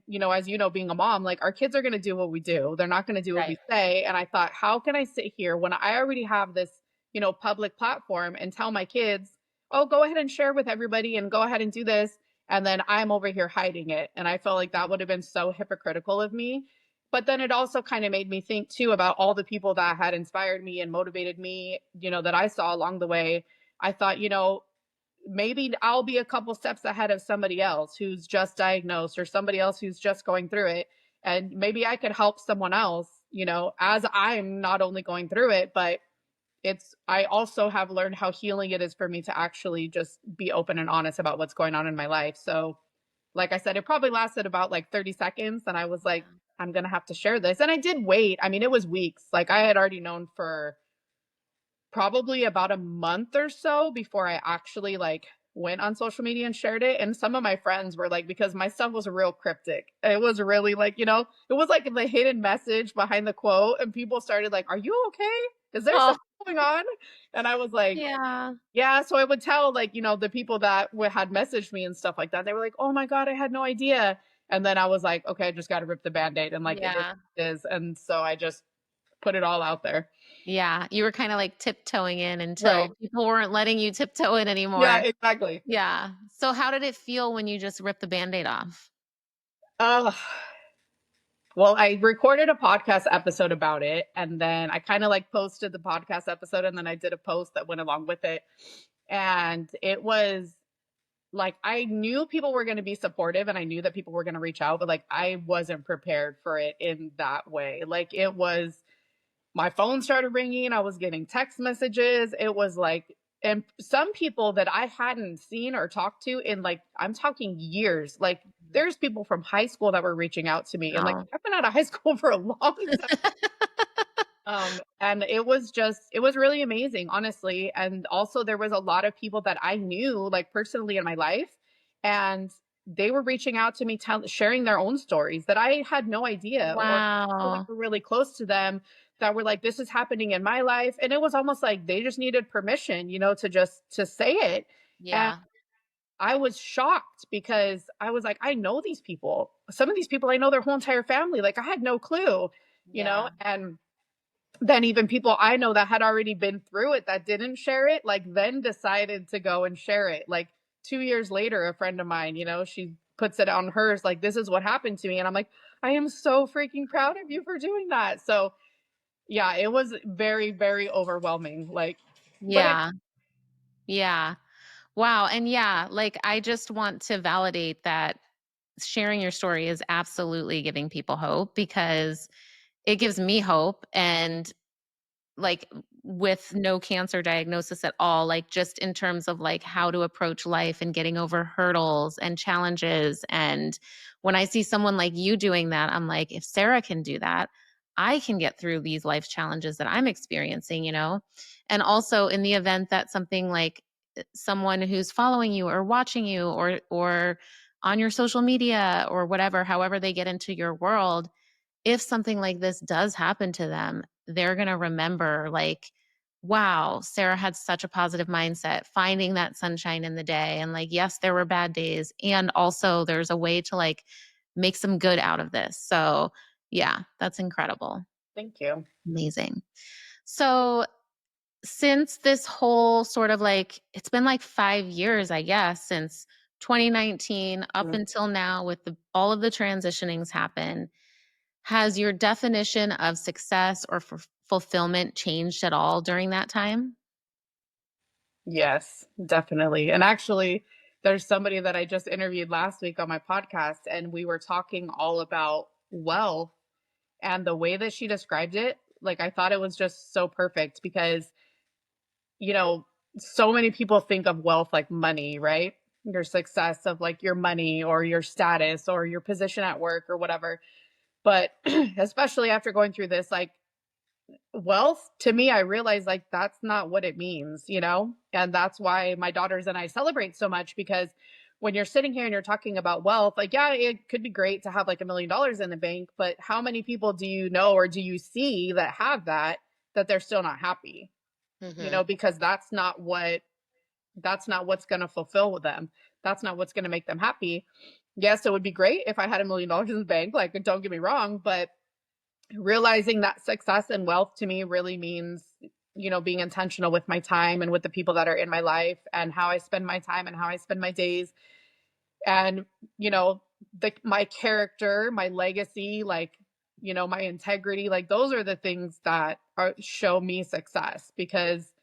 B: being a mom, like our kids are going to do what we do. They're not going to do what
C: Right.
B: we say. And I thought, how can I sit here when I already have this, public platform and tell my kids, oh, go ahead and share with everybody and go ahead and do this. And then I'm over here hiding it. And I felt like that would have been so hypocritical of me. But then it also kind of made me think too about all the people that had inspired me and motivated me, that I saw along the way. I thought, maybe I'll be a couple steps ahead of somebody else who's just diagnosed or somebody else who's just going through it. And maybe I could help someone else, as I'm not only going through it, but I also have learned how healing it is for me to actually just be open and honest about what's going on in my life. So, like I said, it probably lasted about like 30 seconds. And I was like, I'm going to have to share this. And I did wait. I mean, it was weeks. Like I had already known for probably about a month or so before I actually like went on social media and shared it. And some of my friends were like, because my stuff was real cryptic. It was really like, it was like the hidden message behind the quote. And people started like, are you okay? Is there
C: Oh,
B: something going on? And I was like,
C: yeah.
B: yeah. So I would tell like, the people that had messaged me and stuff like that. They were like, oh my God, I had no idea. And then I was like, okay, I just got to rip the Band-Aid and like it
C: Yeah.
B: is. And so I just put it all out there.
C: Yeah. You were kind of like tiptoeing in until
B: Right.
C: people weren't letting you tiptoe in
B: Yeah,
C: anymore.
B: exactly.
C: Yeah. So how did it feel when you just ripped the Band-Aid off?
B: Uh, well, I recorded a podcast episode about it. And then I kind of like posted the podcast episode and then I did a post that went along with it. And it was like, I knew people were going to be supportive and I knew that people were going to reach out, but like, I wasn't prepared for it in that way. Like, it was, my phone started ringing. I was getting text messages. It was like, and some people that I hadn't seen or talked to in like, I'm talking years, like, there's people from high school that were reaching out to me and like,
C: Oh.
B: I've been out of high school for a long time. And it was really amazing, honestly. And also there was a lot of people that I knew like personally in my life, and they were reaching out to me, sharing their own stories that I had no idea, or people that
C: Wow.
B: were really close to them that were like, this is happening in my life. And it was almost like they just needed permission, to say it. And
C: Yeah.
B: I was shocked because I was like, I know these people. Some of these people, I know their whole entire family. Like I had no clue,
C: Yeah.
B: and then even people I know that had already been through it that didn't share it, like then decided to go and share it. Like 2 years later, a friend of mine, she puts it on hers, like, this is what happened to me. And I'm like, I am so freaking proud of you for doing that. So yeah, it was very, very overwhelming. Like, but it,
C: Yeah. Yeah. Wow. And yeah, like I just want to validate that sharing your story is absolutely giving people hope because it gives me hope. And like with no cancer diagnosis at all, like just in terms of like how to approach life and getting over hurdles and challenges. And when I see someone like you doing that, I'm like, if Sarah can do that, I can get through these life challenges that I'm experiencing, you know? And also in the event that something like someone who's following you or watching you or on your social media or whatever, however they get into your world, if something like this does happen to them, they're going to remember like, wow, Sarah had such a positive mindset, finding that sunshine in the day. And like, yes, there were bad days. And also there's a way to like make some good out of this. So yeah, that's incredible.
B: thank you.
C: Amazing. So since this whole sort of like, it's been like 5 years, I guess, since 2019 up
B: Mm.
C: until now with all of the transitionings happen, has your definition of success or fulfillment changed at all during that time?
B: Yes, definitely. And actually, there's somebody that I just interviewed last week on my podcast, and we were talking all about wealth and the way that she described it. Like, I thought it was just so perfect because, you know, so many people think of wealth like money, right? Your success of like your money or your status or your position at work or whatever. But especially after going through this, like, wealth to me, I realized like that's not what it means, you know? And that's why my daughters and I celebrate so much because when you're sitting here and you're talking about wealth, like, yeah, it could be great to have like $1 million in the bank, but how many people do you know or do you see that have that, that they're still not happy? You
C: Mhm.
B: know, because that's not what's going to fulfill them. That's not what's going to make them happy. Yes, it would be great if I had $1 million in the bank, like, don't get me wrong, but realizing that success and wealth to me really means, you know, being intentional with my time and with the people that are in my life and how I spend my time and how I spend my days. And, you know, my character, my legacy, like, you know, my integrity, like those are the things that are show me success because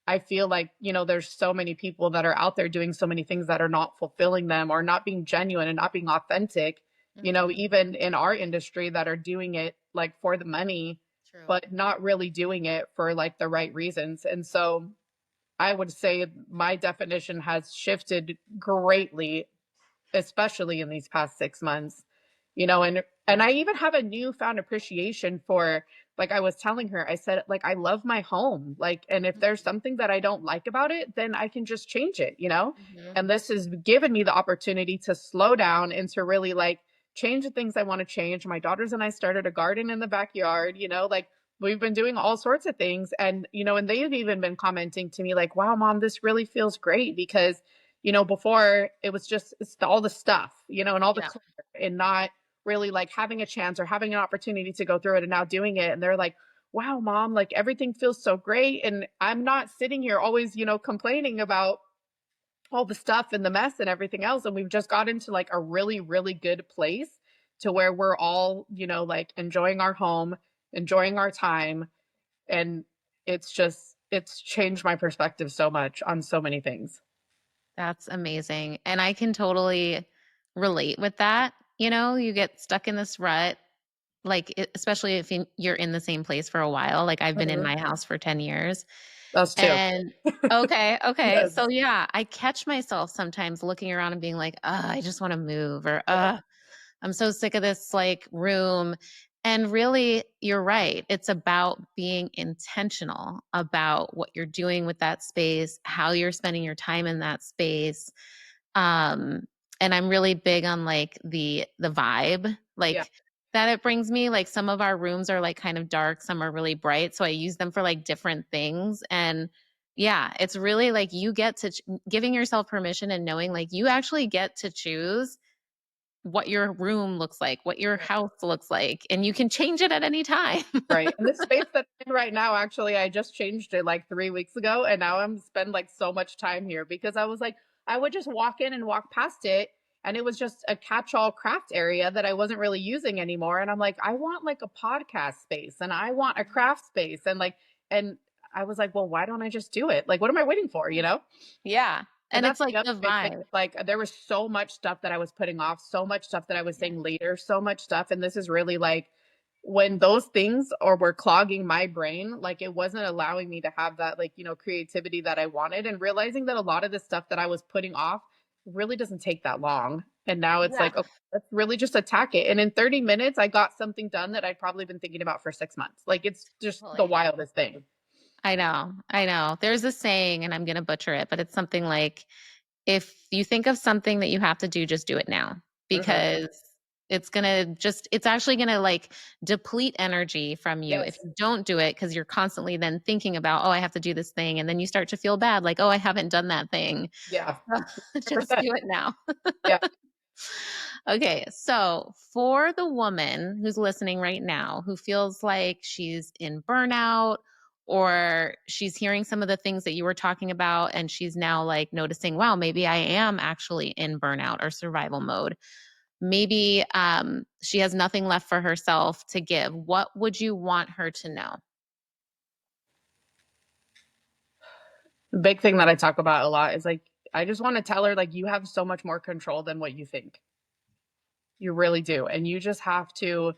B: I feel like, you know, there's so many people that are out there doing so many things that are not fulfilling them or not being genuine and not being authentic, you know,
C: Mhm.
B: even in our industry that are doing it like for the money,
C: True.
B: but not really doing it for like the right reasons. And so I would say my definition has shifted greatly, especially in these past 6 months, you know, and I even have a newfound appreciation for, like I was telling her, I said, like, I love my home. Like, and if there's something that I don't like about it, then I can just change it, you know?
C: Mhm.
B: And this has given me the opportunity to slow down and to really like change the things I want to change. My daughters and I started a garden in the backyard, you know, like we've been doing all sorts of things. And, you know, and they've even been commenting to me like, wow, mom, this really feels great because you know, before it was just it's all the stuff, you know, and all the
C: Yeah.
B: clutter and not really like having a chance or having an opportunity to go through it and now doing it. And they're like, wow, mom, like everything feels so great. And I'm not sitting here always, you know, complaining about all the stuff and the mess and everything else. And we've just got into like a really, really good place to where we're all, you know, like enjoying our home, enjoying our time. And it's changed my perspective so much on so many things.
C: That's amazing. And I can totally relate with that. You know, you get stuck in this rut, like, especially if you're in the same place for a while. Like, I've been in
B: Mhm.
C: my house for 10 years.
B: Us too.
C: And okay, okay. So
B: Yes.
C: yeah, I catch myself sometimes looking around and being like, I just want to move or
B: Yeah.
C: I'm so sick of this like room. And really, you're right. It's about being intentional about what you're doing with that space, how you're spending your time in that space. Um, and I'm really big on like the vibe,
B: Yeah.
C: like that it brings me. Like some of our rooms are like kind of dark, some are really bright. So I use them for like different things. And yeah, it's really like you get to giving yourself permission and knowing like you actually get to choose what your room looks like, what your
B: Right.
C: house looks like, and you can change it at any time.
B: Right. And this space that I'm in right now, actually, I just changed it like 3 weeks ago. And now I'm spend like so much time here because I was like, I would just walk in and walk past it. And it was just a catch-all craft area that I wasn't really using anymore. And I'm like, I want like a podcast space and I want a craft space. And I was like, well, why don't I just do it? Like, what am I waiting for? You know?
C: Yeah.
B: And
C: And it's
B: that's
C: like
B: the other
C: the
B: big thing.
C: vibe.
B: Like, there was so much stuff that I was putting off, so much stuff that I was
C: Yeah.
B: saying later, so much stuff. And this is really like when those things or were clogging my brain, like it wasn't allowing me to have that, like, creativity that I wanted, and realizing that a lot of the stuff that I was putting off really doesn't take that long. And now it's
C: Yeah.
B: like, okay, let's really just attack it. And in 30 minutes, I got something done that I'd probably been thinking about for 6 months. Like, it's just the
C: Totally.
B: wildest thing.
C: I know. I know. There's a saying, and I'm going to butcher it, but it's something like, if you think of something that you have to do, just do it now,
B: Mhm.
C: because it's actually going to like deplete energy from you if
B: Yes.
C: you don't do it, because you're constantly then thinking about, oh, I have to do this thing. And then you start to feel bad, like, oh, I haven't done that thing.
B: Yeah.
C: Just
B: 100%.
C: do it now.
B: Yeah.
C: Okay, so for the woman who's listening right now who feels like she's in burnout, or she's hearing some of the things that you were talking about and she's now like noticing, wow, maybe I am actually in burnout or survival mode. Maybe she has nothing left for herself to give. What would you want her to know?
B: The big thing that I talk about a lot is like, I just want to tell her, like, you have so much more control than what you think. You really do. And you just have to,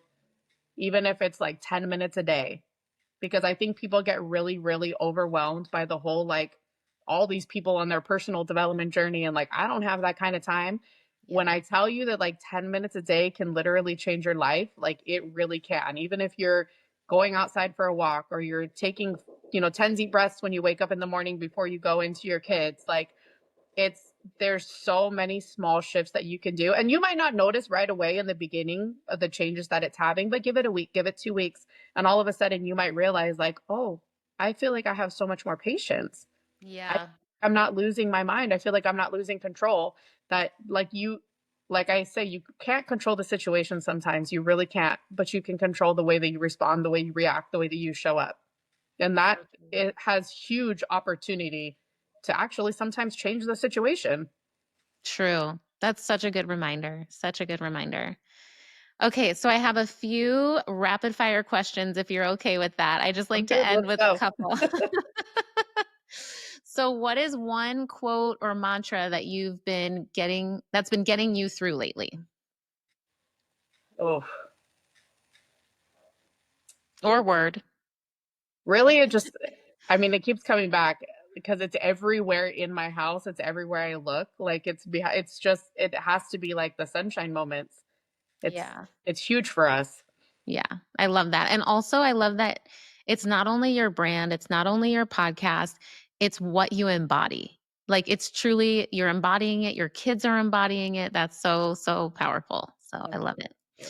B: even if it's like 10 minutes a day, because I think people get really, really overwhelmed by the whole, like, all these people on their personal development journey. And like, I don't have that kind of time. When
C: Yeah.
B: I tell you that like 10 minutes a day can literally change your life, like it really can. Even if you're going outside for a walk or you're taking, 10 deep breaths when you wake up in the morning before you go into your kids, like, there's so many small shifts that you can do. And you might not notice right away in the beginning of the changes that it's having, but give it a week, give it 2 weeks. And all of a sudden you might realize, like, oh, I feel like I have so much more patience. I,
C: Yeah.
B: I'm not losing my mind. I feel like I'm not losing control. That, like I say, you can't control the situation sometimes. You really can't, but you can control the way that you respond, the way you react, the way that you show up. And that, it has huge opportunity to actually sometimes change the situation.
C: True. That's such a good reminder. Such a good reminder. Okay, so I have a few rapid fire questions if you're okay with that. I just
B: I'm
C: like to
B: good.
C: end
B: Let's
C: with a
B: go.
C: couple. So, what is one quote or mantra that you've been getting that's been getting you through lately?
B: Oh,
C: Or word?
B: really? It keeps coming back because it's everywhere in my house. It's everywhere I look. Like, it has to be like the sunshine moments. It's,
C: Yeah.
B: it's huge for us.
C: Yeah. I love that. And also, I love that it's not only your brand, it's not only your podcast, it's what you embody. Like, it's truly, you're embodying it, your kids are embodying it. That's so, so powerful. So, I
B: Thank
C: love it.
B: you.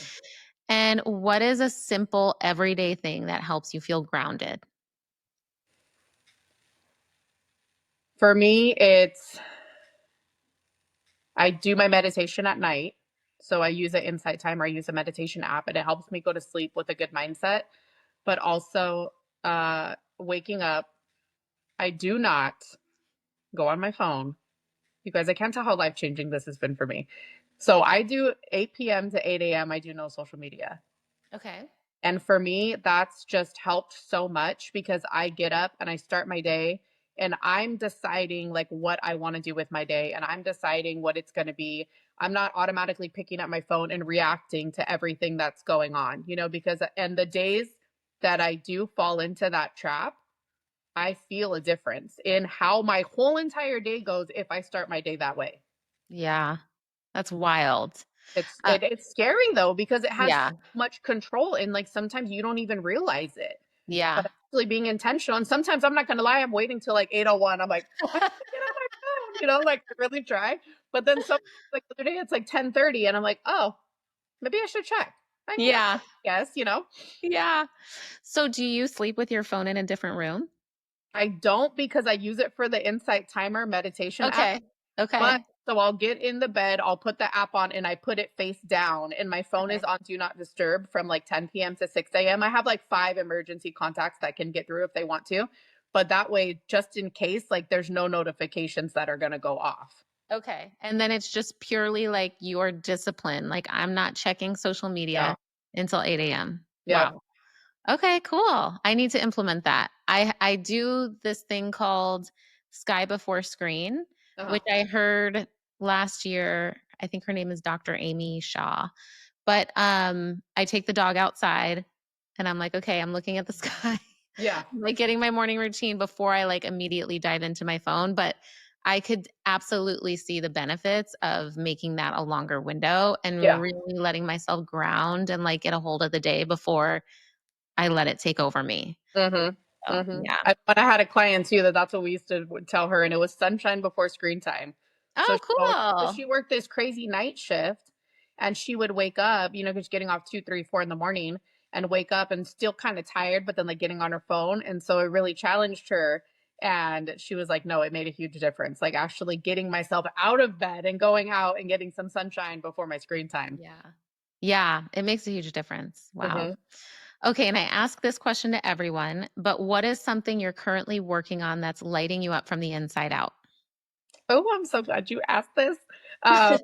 C: And what is a simple everyday thing that helps you feel grounded?
B: For me, I do my meditation at night. So I use an Insight Timer. I use a meditation app, and it helps me go to sleep with a good mindset. But also, waking up, I do not go on my phone. You guys, I can't tell how life changing this has been for me. So I do 8 p.m. to 8 a.m. I do no social media.
C: Okay.
B: And for me, that's just helped so much because I get up and I start my day and I'm deciding like what I want to do with my day and I'm deciding what it's going to be. I'm not automatically picking up my phone and reacting to everything that's going on, because, and the days that I do fall into that trap, I feel a difference in how my whole entire day goes if I start my day that way.
C: Yeah. That's wild. Uh,
B: It's scary though because it has
C: yeah.
B: so much control and like sometimes you don't even realize it.
C: Yeah.
B: But actually being intentional, and sometimes I'm not gonna lie, I'm waiting till like 8:01. I'm like, I have to get on my phone, like I really try. But then like the other day it's like 10:30 and I'm like, oh, maybe I should check. And yeah,
C: Yeah.
B: yes.
C: Yeah. So, do you sleep with your phone in a different room?
B: I don't because I use it for the Insight Timer meditation app.
C: Okay. Okay.
B: But so I'll get in the bed, I'll put the app on and I put it face down and my phone is
C: Okay.
B: on do not disturb from like 10 p.m. to 6 a.m. I have like 5 emergency contacts that can get through if they want to. But that way, just in case, like there's no notifications that are going to go off.
C: Okay. And then it's just purely like your discipline. Like I'm not checking social media until 8 a.m.
B: Yeah.
C: Wow. Okay, cool. I need to implement that. I do this thing called Sky Before Screen, which I heard last year. I think her name is Dr. Amy Shaw. But I take the dog outside and I'm like, okay, I'm looking at the sky.
B: Yeah.
C: I'm like getting my morning routine before I like immediately dive into my phone. But I could absolutely see the benefits of making that a longer window and really letting myself ground and like get a hold of the day before I let it take over me.
B: Mm-hmm.
C: So,
B: Mm-hmm.
C: yeah.
B: When I had a client too, that's what we used to tell her, and it was sunshine before screen time. So
C: Oh, cool.
B: she worked this crazy night shift, and she would wake up, because getting off 2, 3, 4 in the morning, and wake up and still kind of tired, but then like getting on her phone, and so it really challenged her. And she was like, "No, it made a huge difference. Like actually getting myself out of bed and going out and getting some sunshine before my screen time."
C: Yeah. Yeah. It makes a huge difference. Wow.
B: Mm-hmm.
C: Okay. And I ask this question to everyone, but what is something you're currently working on that's lighting you up from the inside out?
B: Oh, I'm so glad you asked this. And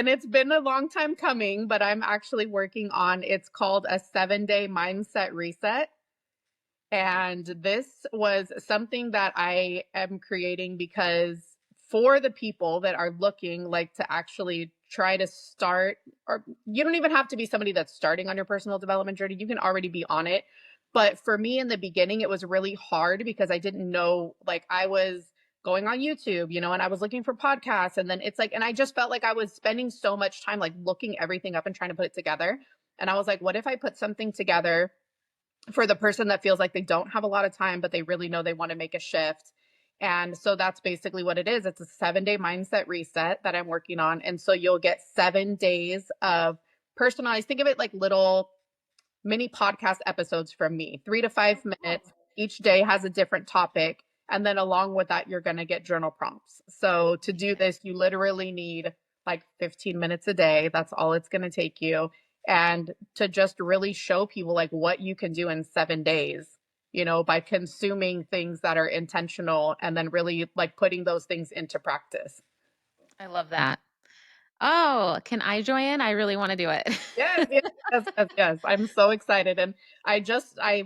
B: it's been a long time coming, but I'm actually working on, it's called a 7-day mindset reset. And this was something that I am creating because for the people that are looking like to actually try to start, or you don't even have to be somebody that's starting on your personal development journey. You can already be on it. But for me in the beginning, it was really hard because I didn't know, like I was going on YouTube, and I was looking for podcasts, and then it's like, and I just felt like I was spending so much time like looking everything up and trying to put it together. And I was like, what if I put something together for the person that feels like they don't have a lot of time, but they really know they want to make a shift? And so that's basically what it is. It's a 7-day mindset reset that I'm working on. And so you'll get 7 days of personalized, think of it like little mini podcast episodes from me, 3 to 5 minutes. Each day has a different topic. And then along with that, you're going to get journal prompts. So to do this, you literally need like 15 minutes a day. That's all it's going to take you. And to just really show people like what you can do in 7 days, by consuming things that are intentional and then really like putting those things into practice.
C: I love that. Oh, can I join? I really want to do it.
B: Yes, yes, yes, yes, yes. I'm so excited. And I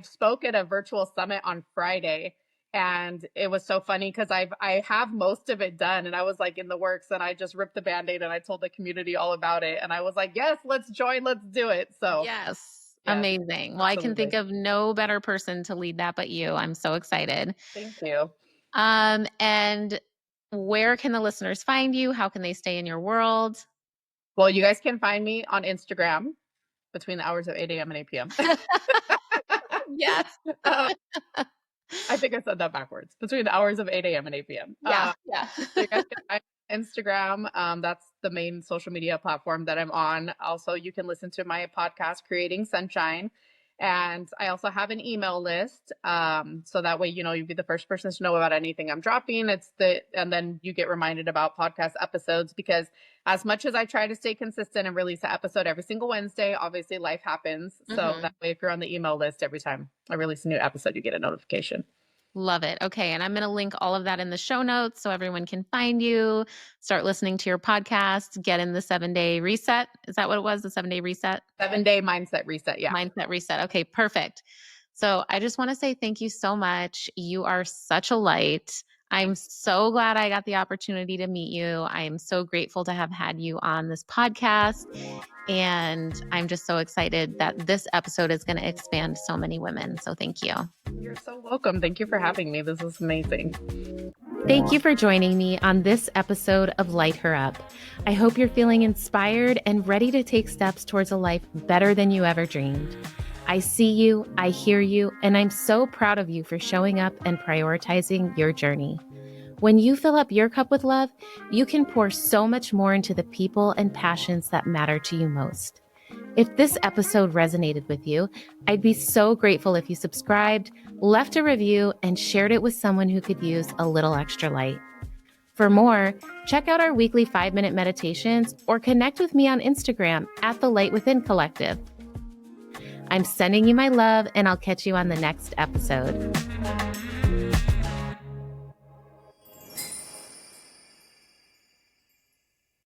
B: spoke at a virtual summit on Friday, and it was so funny because I have most of it done, and I was like in the works, and I just ripped the Band-Aid and I told the community all about it. And I was like, yes, let's join, let's do it. So
C: Yes.
B: yeah,
C: Amazing. Well, I can think of no better person to lead that but you. I'm so excited.
B: Thank you.
C: And where can the listeners find you? How can they stay in your world?
B: Well, you guys can find me on Instagram between the hours of 8 a.m. and 8 p.m.
C: Yes.
B: I think I said that backwards. Between the hours of 8 a.m. and 8 p.m.
C: Yeah.
B: So you guys can find Instagram. That's the main social media platform that I'm on. Also, you can listen to my podcast, Creating Sunshine. And I also have an email list. So that way, you'd be the first person to know about anything I'm dropping. And then you get reminded about podcast episodes, because as much as I try to stay consistent and release an episode every single Wednesday, obviously life happens. So that way, if you're on the email list, every time I release a new episode, you get a notification.
C: Love it. Okay. And I'm going to link all of that in the show notes so everyone can find you, start listening to your podcast, get in the 7-day reset. Is that what it was? The 7-day reset?
B: 7-day mindset reset. Yeah.
C: Mindset reset. Okay. Perfect. So I just want to say thank you so much. You are such a light. I'm so glad I got the opportunity to meet you. I am so grateful to have had you on this podcast. And I'm just so excited that this episode is going to expand so many women. So thank you.
B: You're so welcome. Thank you for having me. This is amazing.
A: Thank you for joining me on this episode of Light Her Up. I hope you're feeling inspired and ready to take steps towards a life better than you ever dreamed. I see you, I hear you, and I'm so proud of you for showing up and prioritizing your journey. When you fill up your cup with love, you can pour so much more into the people and passions that matter to you most. If this episode resonated with you, I'd be so grateful if you subscribed, left a review, and shared it with someone who could use a little extra light. For more, check out our weekly 5-minute meditations or connect with me on Instagram at The Light Within Collective. I'm sending you my love, and I'll catch you on the next episode.